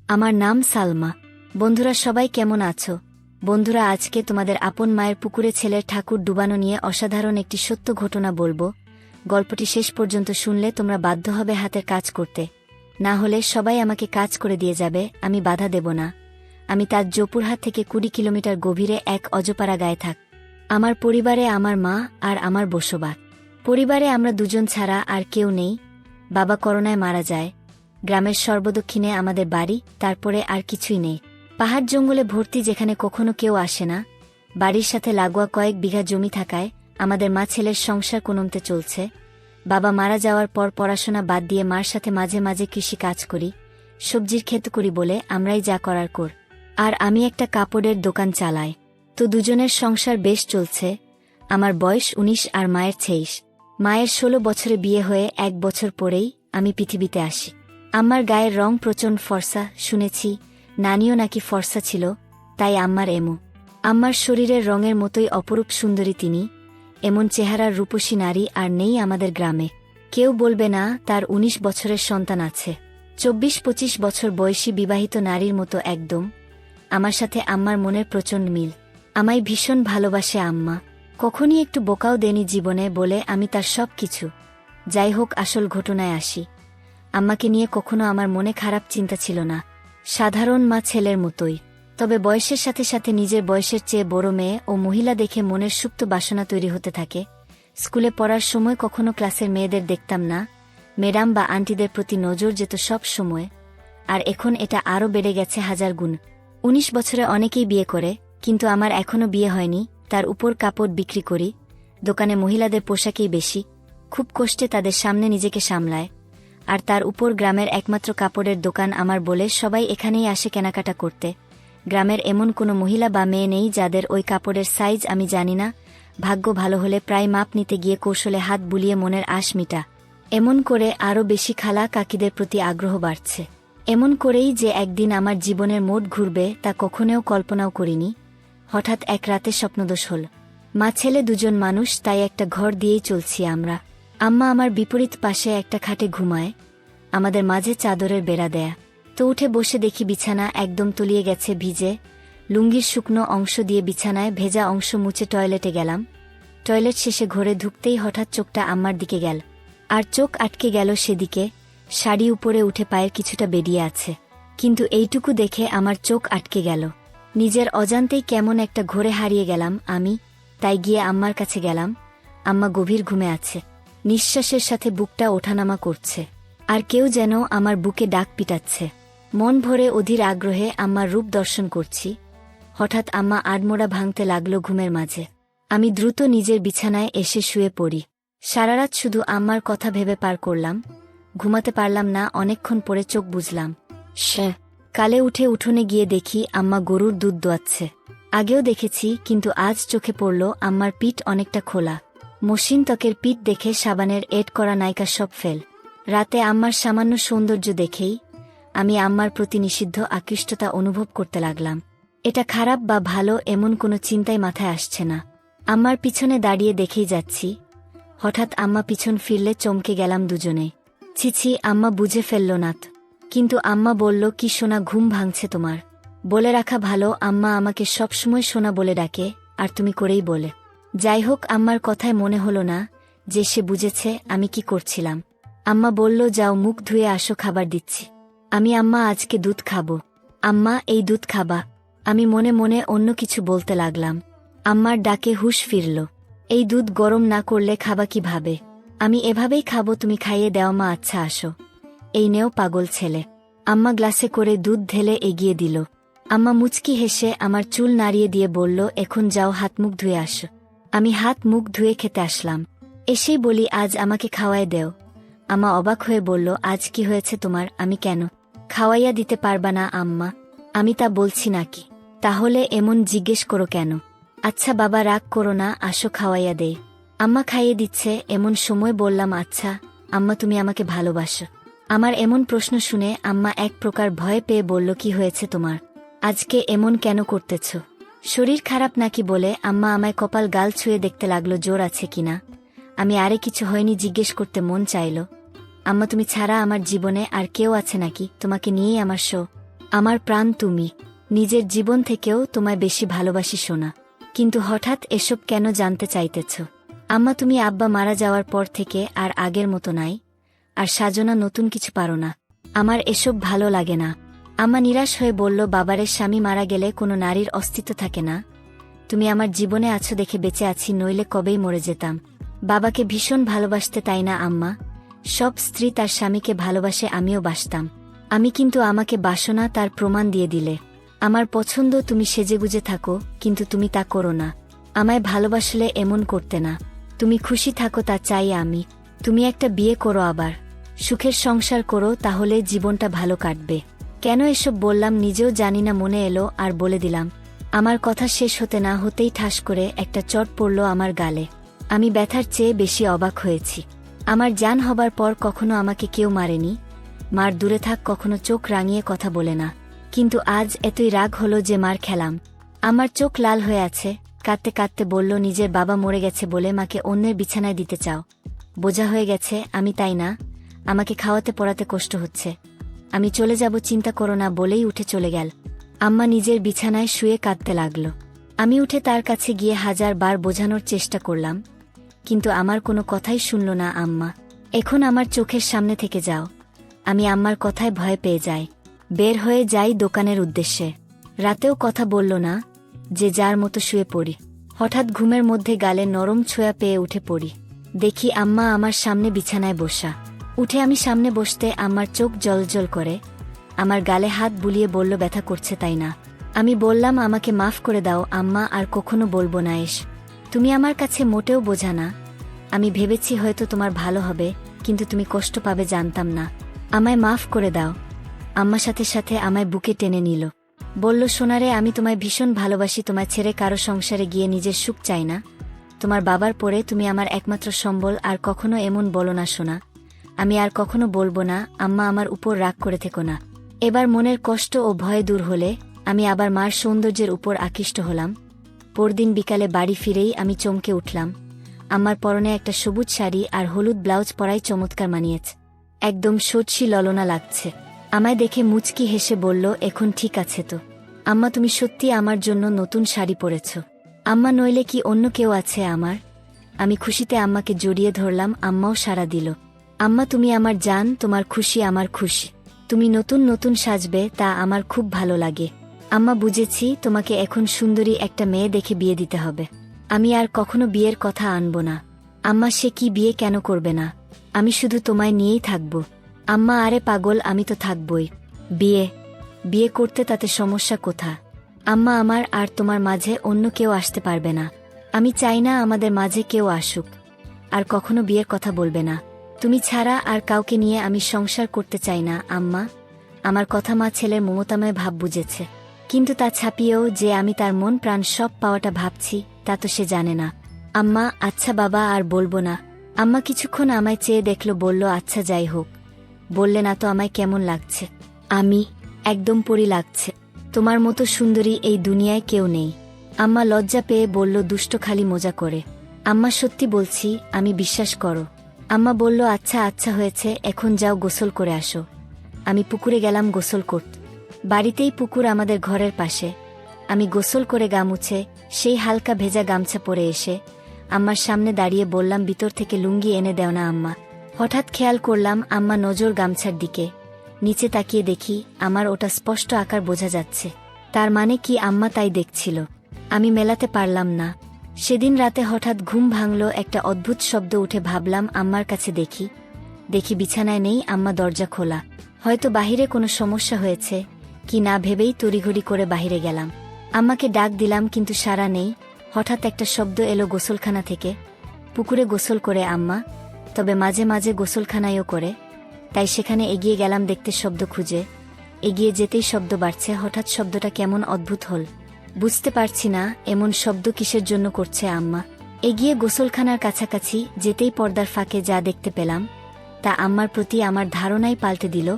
আমার নাম সালমা। বন্ধুরা সবাই কেমন আছো? বন্ধুরা, আজকে তোমাদের আপন মায়ের পুকুরে ছেলের ঠাকুর ডুবানো নিয়ে অসাধারণ একটি সত্য ঘটনা বলবো। গল্পটি শেষ পর্যন্ত শুনলে তোমরা বাধ্য হবে হাতের কাজ করতে, না হলে সবাই আমাকে কাজ করে দিয়ে যাবে, আমি বাধা দেব না। আমি তার জোপুরহাট থেকে 20 কিলোমিটার গভীরে এক অজপাড়া গায়ে থাক। আমার পরিবারে আমার মা আর আমার বসবাস। পরিবারে আমরা দুজন ছাড়া আর কেউ নেই। বাবা করোনায় মারা যায়। গ্রামের সর্বদক্ষিণে আমাদের বাড়ি, তারপরে আর কিছুই নেই। পাহাড় জঙ্গলে ভর্তি, যেখানে কখনো কেউ আসে না। বাড়ির সাথে লাগোয়া কয়েক বিঘা জমি থাকায় আমাদের মা ছেলের সংসার কোনোমতে চলছে। বাবা মারা যাওয়ার পর পড়াশোনা বাদ দিয়ে মার সাথে মাঝে মাঝে কৃষি কাজ করি, সবজির ক্ষেত করি বলে আমরাই যা করার কর। আর আমি একটা কাপড়ের দোকান চালাই। তো দুজনের সংসার বেশ চলছে। আমার বয়স 19 আর মায়ের 26। মায়ের 16 বছরে বিয়ে হয়ে 1 বছর পরেই আমি পৃথিবীতে আসি। আম্মার গায়ের রং প্রচণ্ড ফর্সা, শুনেছি নানিও নাকি ফর্সা ছিল, তাই আম্মার এমো। আম্মার শরীরের রঙের মতোই অপরূপ সুন্দরী তিনি। এমন চেহারার রূপসী নারী আর নেই আমাদের গ্রামে। কেউ বলবে না তার 19 বছরের সন্তান আছে। 24-25 বছর বয়সী বিবাহিত নারীর মতো একদম। আমার সাথে আম্মার মনের প্রচণ্ড মিল। আমায় ভীষণ ভালোবাসে আম্মা। কখনই একটু বোকাও দেনি জীবনে বলে আমি তার সব কিছু। যাই হোক, আসল ঘটনায় আসি। আম্মাকে নিয়ে কখনো আমার মনে খারাপ চিন্তা ছিল না। সাধারণ মা ছেলের মতোই। তবে বয়সের সাথে সাথে নিজের বয়সের চেয়ে বড় মেয়ে ও মহিলা দেখে মনের সুপ্ত বাসনা তৈরি হতে থাকে। স্কুলে পড়ার সময় কখনো ক্লাসের মেয়েদের দেখতাম না। ম্যাডাম বা আন্টিদের প্রতি নজর যেত সব সময়। আর এখন এটা আরও বেড়ে গেছে 1000 গুণ। 19 বছরে অনেকেই বিয়ে করে, কিন্তু আমার এখনও বিয়ে হয়নি। তার উপর কাপড় বিক্রি করি। দোকানে মহিলাদের পোশাকেই বেশি। খুব কষ্টে তাদের সামনে নিজেকে সামলায়। আর তার উপর গ্রামের একমাত্র কাপড়ের দোকান আমার বলে সবাই এখানেই আসে কেনাকাটা করতে। গ্রামের এমন কোনো মহিলা বা মেয়ে নেই যাদের ওই কাপড়ের সাইজ আমি জানি না। ভাগ্য ভালো হলে প্রায় মাপ নিতে গিয়ে কৌশলে হাত বুলিয়ে মনের আশ মিটা। এমন করে আরও বেশি খালা কাকিদের প্রতি আগ্রহ বাড়ছে। এমন করেই যে একদিন আমার জীবনের মোড় ঘুরবে তা কখনোও কল্পনাও করিনি। হঠাৎ এক রাতে স্বপ্নদোষ হল। মা ছেলে দুজন মানুষ, তাই একটা ঘর দিয়েই চলছি আমরা। আম্মা আমার বিপরীত পাশে একটা খাটে ঘুমায়, আমাদের মাঝে চাদরের বেড়া দেয়া। তো উঠে বসে দেখি বিছানা একদম তলিয়ে গেছে ভিজে। লুঙ্গির শুকনো অংশ দিয়ে বিছানায় ভেজা অংশ মুছে টয়লেটে গেলাম। টয়লেট শেষে ঘরে ঢুকতেই হঠাৎ চোখটা আম্মার দিকে গেল। আর চোখ আটকে গেল সেদিকে। শাড়ি উপরে উঠে পায়ের কিছুটা বেরিয়ে আছে। কিন্তু এইটুকু দেখে আমার চোখ আটকে গেল। নিজের অজান্তেই কেমন একটা ঘোরে হারিয়ে গেলাম আমি। তাই গিয়ে আম্মার কাছে গেলাম। আম্মা গভীর ঘুমে আছে। নিঃশ্বাসের সাথে বুকটা ওঠানামা করছে। আর কেউ যেন আমার বুকে ডাক পিটাচ্ছে। মন ভরে অধীর আগ্রহে আম্মার রূপ দর্শন করছি। হঠাৎ আম্মা আড়মোড়া ভাঙতে লাগলো ঘুমের মাঝে। আমি দ্রুত নিজের বিছানায় এসে শুয়ে পড়ি। সারারাত শুধু আম্মার কথা ভেবে পার করলাম। ঘুমাতে পারলাম না। অনেকক্ষণ পরে চোখ বুজলাম। কালে উঠে উঠোনে গিয়ে দেখি আম্মা গরুর দুধ দোয়াচ্ছে। আগেও দেখেছি, কিন্তু আজ চোখে পড়ল আম্মার পিঠ অনেকটা খোলা। মসৃণ ত্বকের পিঠ দেখে সাবানের এড করা নায়িকা সব ফেল। রাতে আম্মার সামান্য সৌন্দর্য দেখেই আমি আম্মার প্রতি নিষিদ্ধ আকৃষ্টতা অনুভব করতে লাগলাম। এটা খারাপ বা ভালো এমন কোনো চিন্তাই মাথায় আসছে না। আম্মার পিছনে দাঁড়িয়ে দেখেই যাচ্ছি। হঠাৎ আম্মা পিছন ফিরলে চমকে গেলাম দুজনেই। ছিছি, আম্মা বুঝে ফেলল না। কিন্তু আম্মা বলল, কি সোনা, ঘুম ভাঙছে তোমার? বলে রাখা ভালো, আম্মা আমাকে সবসময় সোনা বলে ডাকে, আর তুমি করেই বলে। যাই হোক, আম্মার কথায় মনে হলো না যে সে বুঝেছে আমি কি করছিলাম। আম্মা বলল, যাও মুখ ধুয়ে আসো, খাবার দিচ্ছি। আমি, আম্মা আজকে দুধ খাবো। আম্মা, এই দুধ খাবা? আমি মনে মনে অন্য কিছু বলতে লাগলাম। আম্মার ডাকে হুঁশ ফিরল। এই দুধ গরম না করলে খাবা কিভাবে? আমি এভাবেই খাবো, তুমি খাইয়ে দাও মা। আচ্ছা আসো। এই নেও পাগল ছেলে। আম্মা গ্লাসে করে দুধ ঢেলে এগিয়ে দিল। আম্মা মুচকি হেসে আমার চুল নাড়িয়ে দিয়ে বলল, এখন যাও হাত মুখ ধুয়ে আসো। আমি হাত মুখ ধুয়ে খেতে আসলাম। এসেই বলি, আজ আমাকে খাওয়ায় দেও। আম্মা অবাক হয়ে বলল, আজ কি হয়েছে তোমার? আমি, কেন খাওয়াইয়া দিতে পারবা না আম্মা? আমি তা বলছি নাকি? তাহলে এমন জিজ্ঞেস করো কেন? আচ্ছা বাবা, রাগ করো না, আসো খাওয়াইয়া দেই। আম্মা খাইয়ে দিচ্ছে এমন সময় বললাম, আচ্ছা আম্মা, তুমি আমাকে ভালোবাসো? আমার এমন প্রশ্ন শুনে আম্মা এক প্রকার ভয় পেয়ে বলল, কি হয়েছে তোমার? আজকে এমন কেন করতেছ? শরীর খারাপ নাকি বলে আম্মা আমায় কপাল গাল ছুঁয়ে দেখতে লাগলো জ্বর আছে কিনা। আমি আরে কিছু হয়নি জিজ্ঞেস করতে মন চাইল। আম্মা, তুমি ছাড়া আমার জীবনে আর কেউ আছে নাকি? তোমাকে নিয়েই আমার শো। আমার প্রাণ তুমি। নিজের জীবন থেকেও তোমায় বেশি ভালোবাসি সোনা। কিন্তু হঠাৎ এসব কেন জানতে চাইতেছ? আম্মা, তুমি আব্বা মারা যাওয়ার পর থেকে আর আগের মতো নাই, আর সাজনা নতুন কিছু পারো না। আমার এসব ভালো লাগে না। আম্মা নিরাশ হয়ে বলল, বাবারের স্বামী মারা গেলে কোনো নারীর অস্তিত্ব থাকে না। তুমি আমার জীবনে আছো দেখে বেঁচে আছি, নইলে কবেই মরে যেতাম। বাবাকে ভীষণ ভালোবাসতে, তাই না আম্মা? সব স্ত্রী তার স্বামীকে ভালোবাসে, আমিও বাসতাম। আমি কিন্তু আমাকে বাসো না, তার প্রমাণ দিয়ে দিলে। আমার পছন্দ তুমি সেজেগুজে থাকো, কিন্তু তুমি তা করো না। আমায় ভালোবাসলে এমন করতে না। তুমি খুশি থাকো, তা চাই আমি। তুমি একটা বিয়ে করো, আবার সুখের সংসার করো, তাহলে জীবনটা ভালো কাটবে। কেন এসব বললাম নিজেও জানি না, মনে এলো আর বলে দিলাম। আমার কথা শেষ হতে না হতেই ঠাস করে একটা চট পড়ল আমার গালে। আমি ব্যথার চেয়ে বেশি অবাক হয়েছি। আমার জান হবার পর কখনো আমাকে কেউ মারেনি। মার দূরে থাক, কখনো চোখ রাঙিয়ে কথা বলে না। কিন্তু আজ এতই রাগ হলো যে মার খেলাম। আমার চোখ লাল হয়ে আছে। কাঁদতে কাঁদতে বলল, নিজের বাবা মরে গেছে বলে মাকে অন্যের বিছানায় দিতে চাও? বোঝা হয়ে গেছে আমি, তাই না? আমাকে খাওয়াতে পড়াতে কষ্ট হচ্ছে। আমি চলে যাব, চিন্তা করো না বলেই উঠে চলে গেল। আম্মা নিজের বিছানায় শুয়ে কাঁদতে লাগল। আমি উঠে তার কাছে গিয়ে 1000 বার বোঝানোর চেষ্টা করলাম, কিন্তু আমার কোনো কথাই শুনল না। আম্মা, এখন আমার চোখের সামনে থেকে যাও। আমি আম্মার কথায় ভয় পেয়ে যাই। বের হয়ে যাই দোকানের উদ্দেশ্যে। রাতেও কথা বলল না, যে যার মতো শুয়ে পড়ি। হঠাৎ ঘুমের মধ্যে গালে নরম ছোঁয়া পেয়ে উঠে পড়ি। দেখি আম্মা আমার সামনে বিছানায় বসা। উঠে আমি সামনে বসতে আম্মার চোখ জলজল করে। আমার গালে হাত বুলিয়ে বলল, ব্যথা করছে তাই না? আমি বললাম, আমাকে মাফ করে দাও আম্মা, আর কখনো বলবো না। তুমি আমার কাছে মোটেও বোঝা না। আমি ভেবেছি হয়তো তোমার ভালো হবে, কিন্তু তুমি কষ্ট পাবে জানতাম না। আমায় মাফ করে দাও। আম্মা সাথে সাথে আমায় বুকে টেনে নিল। বলল, সোনারে, আমি তোমায় ভীষণ ভালোবাসি। তোমায় ছেড়ে কারো সংসারে গিয়ে নিজের সুখ চাই না। তোমার বাবার পরে তুমি আমার একমাত্র সম্বল, আর কখনো এমন বলো না সোনা। আমি আর কখনো বলবো না। আম্মা, আমার উপর রাগ করে থেকো না। এবার মনের কষ্ট ও ভয় দূর হলে আমি আবার মার সৌন্দর্যের উপর আকৃষ্ট হলাম। পরদিন বিকালে বাড়ি ফিরেই আমি চমকে উঠলাম। আমার পরনে একটা সবুজ শাড়ি আর হলুদ ব্লাউজ পরাই চমৎকার মানিয়েছে। একদম সচ্ছি ললনা লাগছে। আমায় দেখে মুচকি হেসে বলল, এখন ঠিক আছে তো? আম্মা, তুমি সত্যি আমার জন্য নতুন শাড়ি পরেছ? আম্মা, নইলে কি অন্য কেউ আছে আমার? আমি খুশিতে আম্মাকে জড়িয়ে ধরলাম। আম্মাও সাড়া দিল। আম্মা, তুমি আমার জান, তোমার খুশি আমার খুশি। তুমি নতুন নতুন সাজবে, তা আমার খুব ভালো লাগে। আম্মা, বুঝেছি, তোমাকে এখন সুন্দরী একটা মেয়ে দেখে বিয়ে দিতে হবে। আমি আর কখনো বিয়ের কথা আনব না। আম্মা, সে কি বিয়ে কেন করবে না? আমি শুধু তোমায় নিয়েই থাকব। আম্মা, আরে পাগল, আমি তো থাকবই। বিয়ে বিয়ে করতে তাতে সমস্যা কোথা? আম্মা, আমার আর তোমার মাঝে অন্য কেউ আসতে পারবে না। আমি চাই না আমাদের মাঝে কেউ আসুক। আর কখনো বিয়ের কথা বলবে না। তুমি ছাড়া আর কাউকে নিয়ে আমি সংসার করতে চাই না। আম্মা, আমার কথা মা ছেলের মমতাময় ভাব বুঝেছে, কিন্তু তা ছাপিয়েও যে আমি তার মন প্রাণ সব পাওয়াটা ভাবছি, তা তো সে জানে না। আম্মা, আচ্ছা বাবা, আর বলবো না। আম্মা কিছুক্ষণ আমায় চেয়ে দেখল, বলল, আচ্ছা যাই হোক। বললে না তো আমায় কেমন লাগছে? আমি একদম পরি লাগছে। তোমার মতো সুন্দরী এই দুনিয়ায় কেউ নেই। আম্মা লজ্জা পেয়ে বলল, দুষ্ট, খালি মজা করে। আম্মা, সত্যি বলছি, আমি বিশ্বাস করো। আম্মা বলল, আচ্ছা আচ্ছা হয়েছে, এখন যাও গোসল করে আসো। আমি পুকুরে গেলাম গোসল করতে। বাড়িতেই পুকুর আমাদের ঘরের পাশে। আমি গোসল করে গা মুছে সেই হালকা ভেজা গামছা পরে এসে আম্মার সামনে দাঁড়িয়ে বললাম, ভিতর থেকে লুঙ্গি এনে দেও না আম্মা। হঠাৎ খেয়াল করলাম আম্মা নজর গামছার দিকে। নিচে তাকিয়ে দেখি আমার ওটা স্পষ্ট আকার বোঝা যাচ্ছে। তার মানে কি আম্মা তাই দেখছিল? আমি মেলাতে পারলাম না। সেদিন রাতে হঠাৎ ঘুম ভাঙল, একটা অদ্ভুত শব্দ উঠে ভাবলাম আম্মার কাছে দেখি বিছানায় নেই। আম্মা, দরজা খোলা। হয়তো বাহিরে কোনো সমস্যা হয়েছে কি না ভেবেই তড়িঘড়ি করে বাহিরে গেলাম। আম্মাকে ডাক দিলাম, কিন্তু সাড়া নেই। হঠাৎ একটা শব্দ এলো গোসলখানা থেকে। পুকুরে গোসল করে আম্মা, তবে মাঝে মাঝে গোসলখানায়ও করে। তাই সেখানে এগিয়ে গেলাম দেখতে শব্দ খুঁজে। এগিয়ে যেতেই শব্দ বাড়ছে। হঠাৎ শব্দটা কেমন অদ্ভুত হল। বুঝতে পারছি না এমন শব্দ কিসের জন্য করছে আম্মা। এগিয়ে গোসলখানার কাছাকাছি যেতেই পর্দার ফাঁকে যা দেখতে পেলাম তা আম্মার প্রতি আমার ধারণাই পাল্টে দিল।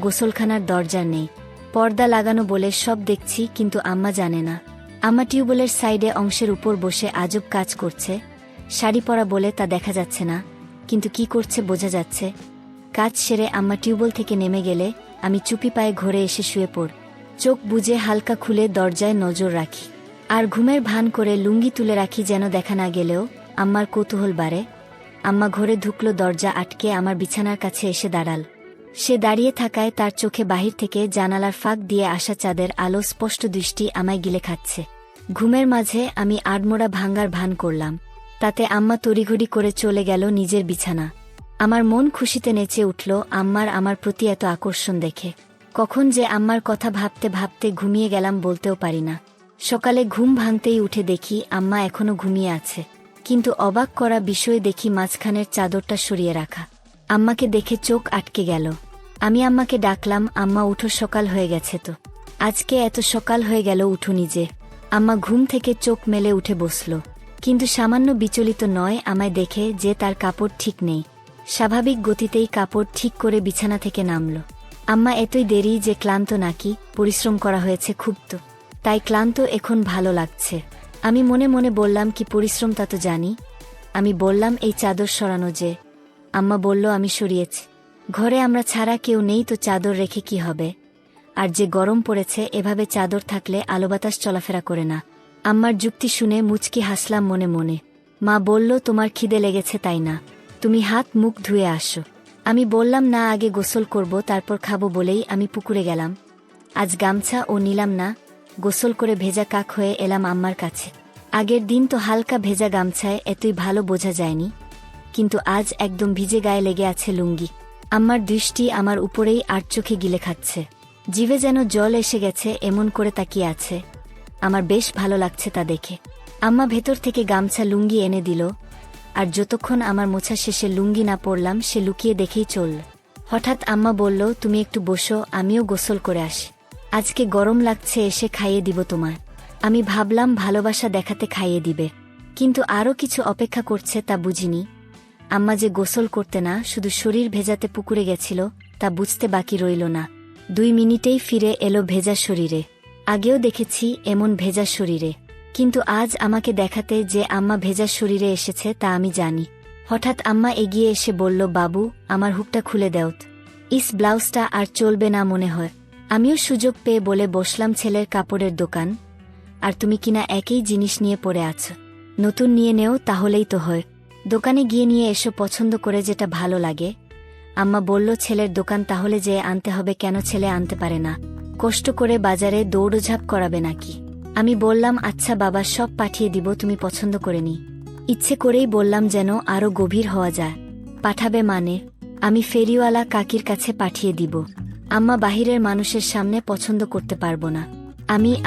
গোসলখানার দরজা নেই, পর্দা লাগানো বলে সব দেখছি, কিন্তু আম্মা জানে না। আম্মা টিউবওয়েলের সাইডে অংশের উপর বসে আজব কাজ করছে। শাড়ি পরা বলে তা দেখা যাচ্ছে না, কিন্তু কি করছে বোঝা যাচ্ছে। কাজ সেরে আম্মা টিউবওয়েল থেকে নেমে গেলে আমি চুপি পায়ে ঘরে এসে শুয়ে পড়। চোখ বুজে হালকা খুলে দরজায় নজর রাখি, আর ঘুমের ভান করে লুঙ্গি তুলে রাখি যেন দেখা না গেলেও আম্মার কৌতূহল বাড়ে। আম্মা ঘরে ঢুকলো, দরজা আটকে আমার বিছানার কাছে এসে দাঁড়াল। সে দাঁড়িয়ে থাকায় তার চোখে বাহির থেকে জানালার ফাঁক দিয়ে আসা চাঁদের আলো স্পষ্ট দৃষ্টি আমায় গিলে খাচ্ছে। ঘুমের মাঝে আমি আড়মোড়া ভাঙ্গার ভান করলাম, তাতে আম্মা তড়িঘড়ি করে চলে গেল নিজের বিছানা। আমার মন খুশিতে নেচে উঠল আম্মার আমার প্রতি এত আকর্ষণ দেখে। কখন যে আম্মার কথা ভাবতে ভাবতে ঘুমিয়ে গেলাম বলতেও পারি না। সকালে ঘুম ভাঙতেই উঠে দেখি আম্মা এখনো ঘুমিয়ে আছে, কিন্তু অবাক করা বিষয় দেখি মাঝখানের চাদরটা সরিয়ে রাখা। আম্মাকে দেখে চোখ আটকে গেল। আমি আম্মাকে ডাকলাম, আম্মা উঠো, সকাল হয়ে গেছে তো। আজকে এত সকাল হয়ে গেল, উঠো নিজে। আম্মা ঘুম থেকে চোখ মেলে উঠে বসল, কিন্তু সামান্য বিচলিত নয় আমায় দেখে যে তার কাপড় ঠিক নেই। স্বাভাবিক গতিতেই কাপড় ঠিক করে বিছানা থেকে নামল। আম্মা এতই দেরি যে ক্লান্ত নাকি? পরিশ্রম করা হয়েছে খুব তো, তাই ক্লান্ত, এখন ভালো লাগছে। আমি মনে মনে বললাম, কি পরিশ্রম তা তো জানি। আমি বললাম, এই চাদর সরানো যে। আম্মা বলল, আমি সরিয়েছি। ঘরে আমরা ছাড়া কেউ নেই তো চাদর রেখে কি হবে? আর যে গরম পড়েছে, এভাবে চাদর থাকলে আলো বাতাস চলাফেরা করে না। আম্মার যুক্তি শুনে মুচকি হাসলাম মনে মনে। মা বলল, তোমার খিদে লেগেছে তাই না, তুমি হাত মুখ ধুয়ে আসো। আমি বললাম, না, আগে গোসল করব, তারপর খাবো বলেই আমি পুকুরে গেলাম। আজ গামছা ও নিলাম না, গোসল করে ভেজা কাক হয়ে এলাম আম্মার কাছে। আগের দিন তো হালকা ভেজা গামছায় এতই ভালো বোঝা যায়নি, কিন্তু আজ একদম ভিজে গায়ে লেগে আছে লুঙ্গি। আম্মার দৃষ্টি আমার উপরেই আর চোখে গিলে খাচ্ছে। জিভে যেন জল এসে গেছে, এমন করে তাকিয়ে আছে। আমার বেশ ভালো লাগছে তা দেখে। আম্মা ভেতর থেকে গামছা লুঙ্গি এনে দিল, আর যতক্ষণ আমার মোছা শেষে লুঙ্গি না পরলাম সে লুকিয়ে দেখেই চলল। হঠাৎ আম্মা বলল, তুমি একটু বসো, আমিও গোসল করে আসি। আজকে গরম লাগছে, এসে খাইয়ে দিব তোমায়। আমি ভাবলাম ভালোবাসা দেখাতে খাইয়ে দিবে, কিন্তু আরও কিছু অপেক্ষা করছে তা বুঝিনি। আম্মা যে গোসল করতে না, শুধু শরীর ভেজাতে পুকুরে গেছিল তা বুঝতে বাকি রইল না। 2 মিনিটেই ফিরে এলো ভেজা শরীরে। আগেও দেখেছি এমন ভেজা শরীরে, কিন্তু আজ আমাকে দেখাতে যে আম্মা ভেজা শরীরে এসেছে তা আমি জানি। হঠাৎ আম্মা এগিয়ে এসে বলল, বাবু, আমার হুকটা খুলে দেওত। ইস, ব্লাউজটা আর চলবে না মনে হয়। আমিও সুযোগ পেয়ে বলে বসলাম, ছেলের কাপড়ের দোকান, আর তুমি কিনা একই জিনিস নিয়ে পড়ে আছো, নতুন নিয়ে নেও তাহলেই তো হয়। দোকানে গিয়ে নিয়ে এসো পছন্দ করে যেটা ভালো লাগে। আম্মা বলল, ছেলের দোকান তাহলে যে আনতে হবে কেন? ছেলে আনতে পারে না, কষ্ট করে বাজারে দৌড়ঝাঁপ করাবে নাকি? আমি বললাম, আচ্ছা বাবা, সব পাঠিয়ে দিব, তুমি পছন্দ করে নি। ইচ্ছে করেই বললাম যেন আরও গভীর হওয়া যায়। পাঠাবে মানে? আমি ফেরিওয়ালা কাকির কাছে পাঠিয়ে দিব। আম্মা, বাহিরের মানুষের সামনে পছন্দ করতে পারবো না।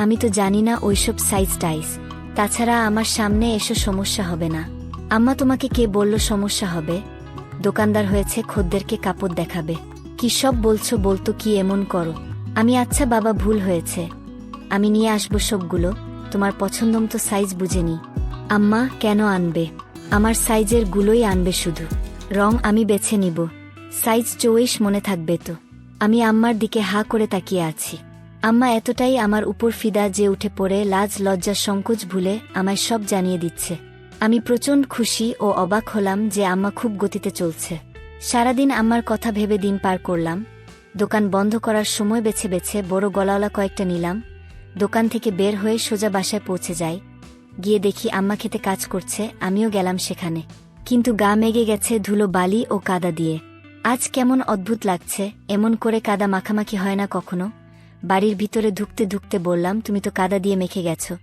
আমি তো জানি না ওইসব সাইজ টাইজ, তাছাড়া আমার সামনে এসো, সমস্যা হবে না। আম্মা, তোমাকে কে বলল সমস্যা হবে? দোকানদার হয়েছে, খদ্দেরকে কাপড় দেখাবে। কি সব বলছো, বলতো কি এমন করো? আমি, আচ্ছা বাবা, ভুল হয়েছে, আমি নিয়ে আসবো সবগুলো, তোমার পছন্দ মতো সাইজ বুঝে নি। আম্মা, কেন আনবে? আমার সাইজের গুলোই আনবে শুধু, রং আমি বেছে নিব। সাইজ 24 মনে থাকবে তো? আমি আম্মার দিকে হা করে তাকিয়ে আছি। আম্মা এতটাই আমার উপর ফিদা যে উঠে পড়ে লাজ লজ্জা সংকোচ ভুলে আমায় সব জানিয়ে দিচ্ছে। আমি প্রচণ্ড খুশি ও অবাক হলাম যে আম্মা খুব গতিতে চলছে। সারাদিন আম্মার কথা ভেবে দিন পার করলাম। দোকান বন্ধ করার সময় বেছে বেছে বড় গলাওয়ালা কয়েকটা নিলাম। দোকান থেকে বের হয়ে সোজা বাসায় পৌঁছে যাই। গিয়ে দেখি আম্মা খেতে কাজ করছে, আমিও গেলাম সেখানে, কিন্তু গা মেগে গেছে ধুলো বালি ও কাদা দিয়ে। আজ কেমন অদ্ভুত লাগছে, এমন করে কাদা মাখামাখি হয় না কখনো। বাড়ির ভিতরে ঢুকতে ঢুকতে বললাম, তুমি তো কাদা দিয়ে মেখে গেছো,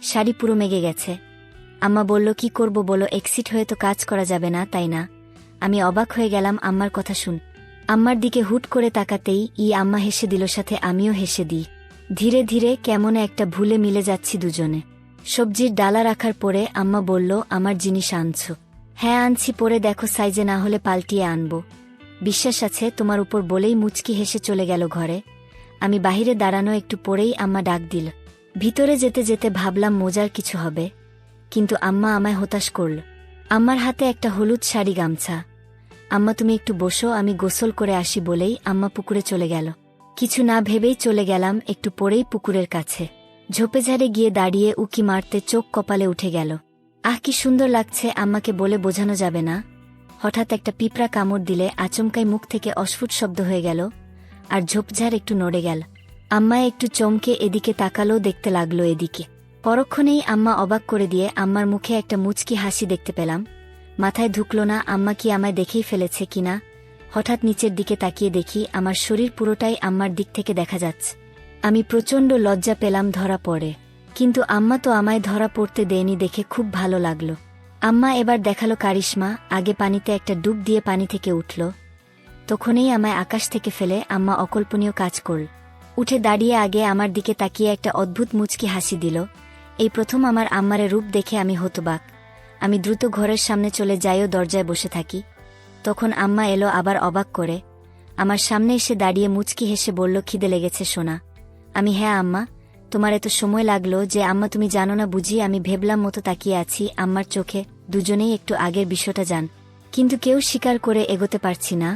শাড়ি পুরো মেগে গেছে। আম্মা বলল, কি করব বলো, এক্সিট হয়ে তো কাজ করা যাবে না, তাই না? আমি অবাক হয়ে গেলাম আম্মার কথা শুন। আম্মার দিকে হুট করে তাকাতেই আম্মা হেসে দিল, সাথে আমিও হেসে দিই। ধীরে ধীরে কেমন একটা ভুলে মিলে যাচ্ছি দুজনে। সবজির ডালা রাখার পরে আম্মা বলল, আমার জিনিস আনছো? হ্যাঁ আনছি, পরে দেখো, সাইজে না হলে পাল্টিয়ে আনবো। বিশ্বাস আছে তোমার উপর বলেই মুচকি হেসে চলে গেল ঘরে। আমি বাহিরে দাঁড়ানো একটু পরেই আম্মা ডাক দিল। ভিতরে যেতে যেতে ভাবলাম মজার কিছু হবে, কিন্তু আম্মা আমায় হতাশ করল। আম্মার হাতে একটা হলুদ শাড়ি গামছা। আম্মা, তুমি একটু বসো, আমি গোসল করে আসি বলেই আম্মা পুকুরে চলে গেল। কিছু না ভেবেই চলে গেলাম একটু পরেই পুকুরের কাছে। ঝোপেঝাড়ে গিয়ে দাঁড়িয়ে উকি মারতে চোখ কপালে উঠে গেল। আহ, কি সুন্দর লাগছে, আম্মাকে বলে বোঝানো যাবে না। হঠাৎ একটা পিঁপড়া কামড় দিলে আচমকাই মুখ থেকে অস্ফুট শব্দ হয়ে গেল, আর ঝোপঝাড় একটু নড়ে গেল। আম্মা একটু চমকে এদিকে তাকালো, দেখতে লাগলো এদিকে। পরক্ষণেই আম্মা অবাক করে দিয়ে আম্মার মুখে একটা মুচকি হাসি দেখতে পেলাম। মাথায় ঢুকল না আম্মা কি আমায় দেখেই ফেলেছে কিনা। হঠাৎ নিচের দিকে তাকিয়ে দেখি আমার শরীর পুরোটাই আম্মার দিক থেকে দেখা যাচ্ছে। আমি প্রচণ্ড লজ্জা পেলাম ধরা পড়ে, কিন্তু আম্মা তো আমায় ধরা পড়তে দেয়নি দেখে খুব ভালো লাগলো। আম্মা এবার দেখালো কারিশমা, আগে পানিতে একটা ডুব দিয়ে পানি থেকে উঠল। তখনই আমায় আকাশ থেকে ফেলে আম্মা অকল্পনীয় কাজ করল। উঠে দাঁড়িয়ে আগে আমার দিকে তাকিয়ে একটা অদ্ভুত মুচকি হাসি দিল। এই প্রথম আমার আম্মারে রূপ দেখে আমি হতবাক। আমি দ্রুত ঘরের সামনে চলে যাইও দরজায় বসে থাকি। তখন আম্মা এলো আবার অবাক করে। আমার সামনে এসে দাঁড়িয়ে মুচকি হেসে বলল, খিদে লেগেছে সোনা? আমি, হ্যাঁ আম্মা। তোমার এত সময় লাগলো যে? আম্মা তুমি জানো না বুঝি? আমি ভেবলাম মতো তাকিয়ে আছি আম্মার চোখে। দুজনেই একটু আগের বিষয়টা জান, কিন্তু কেউ স্বীকার করে এগোতে পারছি না।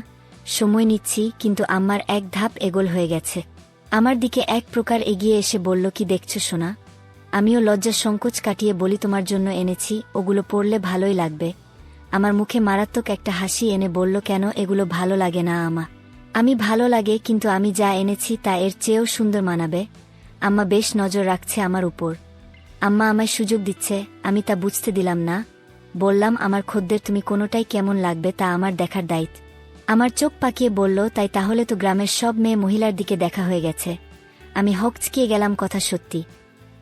সময় নিচ্ছি, কিন্তু আম্মার এক ধাপ এগোল হয়ে গেছে। আমার দিকে এক প্রকার এগিয়ে এসে বলল, কি দেখছো সোনা? আমিও লজ্জার সংকোচ কাটিয়ে বলি, তোমার জন্য এনেছি, ওগুলো পরলে ভালোই লাগবে। আমার মুখে মারাত্মক একটা হাসি এনে বলল, কেন, এগুলো ভালো লাগে না আমা? আমি, ভালো লাগে, কিন্তু আমি যা এনেছি তা এর চেয়েও সুন্দর মানাবে। আম্মা বেশ নজর রাখছে আমার উপর। আম্মা আমায় সুযোগ দিচ্ছে, আমি তা বুঝতে দিলাম না। বললাম, আমার খদ্দের তুমি কোনোটাই কেমন লাগবে তা আমার দেখার দায়িত্ব। আমার চোখ পাকিয়ে বলল, তাই তাহলে তো গ্রামের সব মেয়ে মহিলার দিকে দেখা হয়ে গেছে। আমি হকচকিয়ে গেলাম, কথা সত্যি,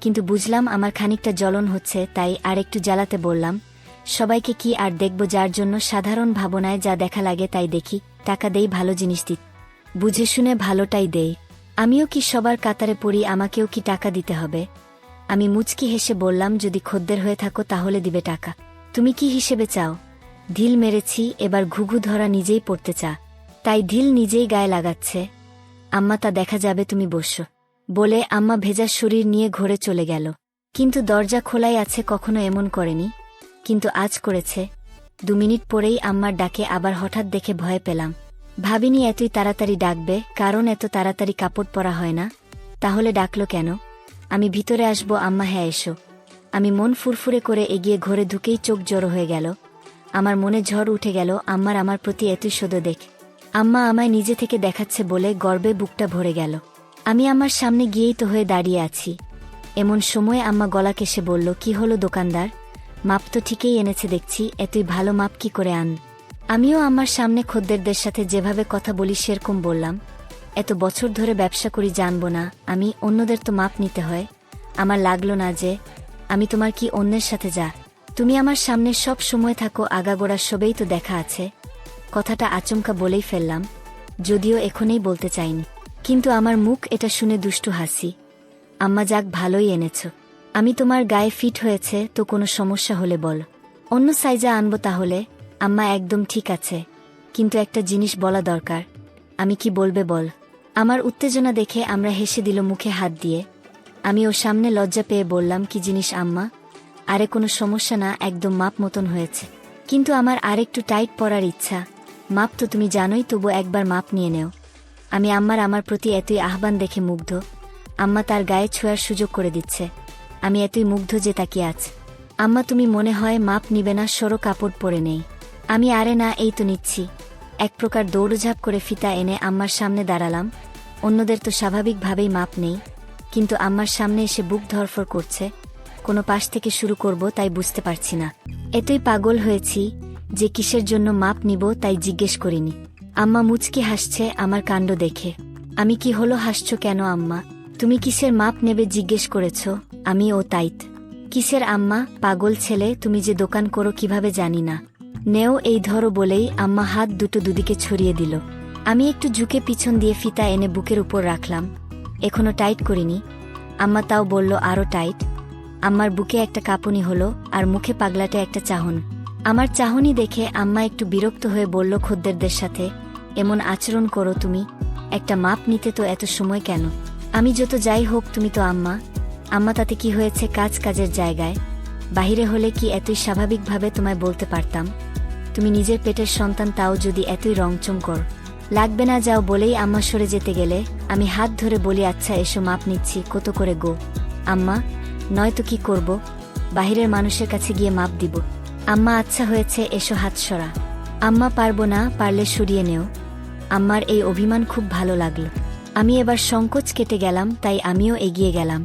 কিন্তু বুঝলাম আমার খানিকটা জ্বলন হচ্ছে, তাই আর একটু জ্বালাতে বললাম, সবাইকে কি আর দেখব, যার জন্য সাধারণ ভাবনায় যা দেখা লাগে তাই দেখি। টাকা দেই, ভালো জিনিস দিই, বুঝে শুনে ভালোটাই দেই। আমিও কি সবার কাতারে পড়ি? আমাকেও কি টাকা দিতে হবে? আমি মুচকি হেসে বললাম, যদি খদ্দের হয়ে থাকো তাহলে দিবে টাকা। তুমি কি হিসেবে চাও? ঢিল মেরেছি, এবার ঘুঘু ধরা নিজেই পড়তে চা, তাই ঢিল নিজেই গায়ে লাগাচ্ছে। আম্মা, তা দেখা যাবে, তুমি বসো, বলে আম্মা ভেজা শরীর নিয়ে ঘরে চলে গেল। কিন্তু দরজা খোলাই আছে, কখনো এমন করেনি, কিন্তু আজ করেছে। 2 মিনিট পরেই আম্মার ডাকে আবার হঠাৎ দেখে ভয় পেলাম। ভাবিনি এতই তাড়াতাড়ি ডাকবে, কারণ এত তাড়াতাড়ি কাপড় পরা হয় না। তাহলে ডাকলো কেন? আমি ভিতরে আসবো? আম্মা, হ্যাঁ এসো। আমি মন ফুরফুরে করে এগিয়ে ঘরে ঢুকেই চোখ জড়ো হয়ে গেল। আমার মনে ঝড় উঠে গেল আম্মার আমার প্রতি এতই সদয় দেখ। আম্মা আমায় নিজে থেকে দেখাচ্ছে বলে গর্বে বুকটা ভরে গেল। আমি আম্মার সামনে গিয়েই তো হয়ে দাঁড়িয়ে আছি। এমন সময় আম্মা গলা কেসে বলল, কি হলো দোকানদার? মাপ তো ঠিকই এনেছে দেখছি, এতই ভালো মাপ কি করে আন? আমিও আমার সামনে খদ্দেরদের সাথে যেভাবে কথা বলি সেরকম বললাম, এত বছর ধরে ব্যবসা করি, জানবো না আমি? অন্যদের তো মাপ নিতে হয়। আমার লাগলো না যে আমি তোমার কি অন্যের সাথে যা? তুমি আমার সামনে সব সময় থাকো, আগাগোড়া সবেই তো দেখা আছে। কথাটা আচমকা বলেই ফেললাম, যদিও এখনই বলতে চাইনি, কিন্তু আমার মুখ এটা শুনে দুষ্টু হাসি। আম্মা, যাক ভালোই এনেছ। আমি তোমার গায়ে ফিট হয়েছে তো? কোনো সমস্যা হলে বল, অন্য সাইজা আনবো তাহলে। আম্মা, একদম ঠিক আছে, কিন্তু একটা জিনিস বলা দরকার। আমি, কি বলবে বল? আমার উত্তেজনা দেখে আমরা হেসে দিল মুখে হাত দিয়ে। আমি ওর সামনে লজ্জা পেয়ে বললাম, কি জিনিস আম্মা? আরে কোনো সমস্যা না, একদম মাপ মতন হয়েছে, কিন্তু আমার আরেকটু টাইট পরার ইচ্ছা। মাপ তো তুমি জানোই, তবু একবার মাপ নিয়ে নেও। আমি আমার প্রতি এতই আহ্বান দেখে মুগ্ধ। আম্মা তার গায়ে ছোঁয়ার সুযোগ করে দিচ্ছে। আমি এতই মুগ্ধ যে তাকিয়ে আছি। আম্মা, তুমি মনে হয় মাপ নিবে না? সরো, কাপড় পরে নেই। আমি, আরে না, এই তো নিচ্ছি। এক প্রকার দৌড়ঝাঁপ করে ফিতা এনে আম্মার সামনে দাঁড়ালাম। অন্যদের তো স্বাভাবিকভাবেই মাপ নেই, কিন্তু আম্মার সামনে এসে বুক ধরফর করছে। কোনো পাশ থেকে শুরু করব তাই বুঝতে পারছি না। এতই পাগল হয়েছি যে কিসের জন্য মাপ নিব তাই জিজ্ঞেস করিনি। আম্মা মুচকি হাসছে আমার কাণ্ড দেখে। আমি, কি হলো, হাসছো কেন আম্মা? তুমি কিসের মাপ নেবে জিজ্ঞেস করেছ? আমি, ও তাইত। কিসের আম্মা? পাগল ছেলে, তুমি যে দোকান করো কিভাবে জানি না। নেও, এই ধরো বলেই আম্মা হাত দুটো দুদিকে ছড়িয়ে দিল। আমি একটু ঝুঁকে পিছন দিয়ে ফিতা এনে বুকের উপর রাখলাম। এখনো টাইট করিনি। আম্মা তাও বলল, আরও টাইট। আম্মার বুকে একটা কাঁপুনি হলো আর মুখে পাগলাটে একটা চাহন। আমার চাহনি দেখে আম্মা একটু বিরক্ত হয়ে বলল, খদ্দেরদের সাথে এমন আচরণ করো তুমি? একটা মাপ নিতে তো এত সময় কেন? আমি, যত যাই হোক তুমি তো আম্মা। আম্মা, তাতে কি হয়েছে? কাজ কাজের জায়গায়, বাহিরে হলে কি এতই স্বাভাবিকভাবে তোমায় বলতে পারতাম? তুমি নিজের পেটের সন্তান, তাও যদি এতই রংচং কর। লাগবে না, যাও বলেই আম্মা সরে যেতে গেলে আমি হাত ধরে বলি, আচ্ছা এসো, মাপ নিচ্ছি। কত করে গো আম্মা? নয়তো কি করব? বাহিরের মানুষের কাছে গিয়ে মাপ দিব? আম্মা, আচ্ছা হয়েছে, এসো, হাত সরা। আম্মা, পারবো না, পারলে সরিয়ে নেও। আম্মার এই অভিমান খুব ভালো লাগলো। আমি এবার সংকোচ কেটে গেলাম, তাই আমিও এগিয়ে গেলাম।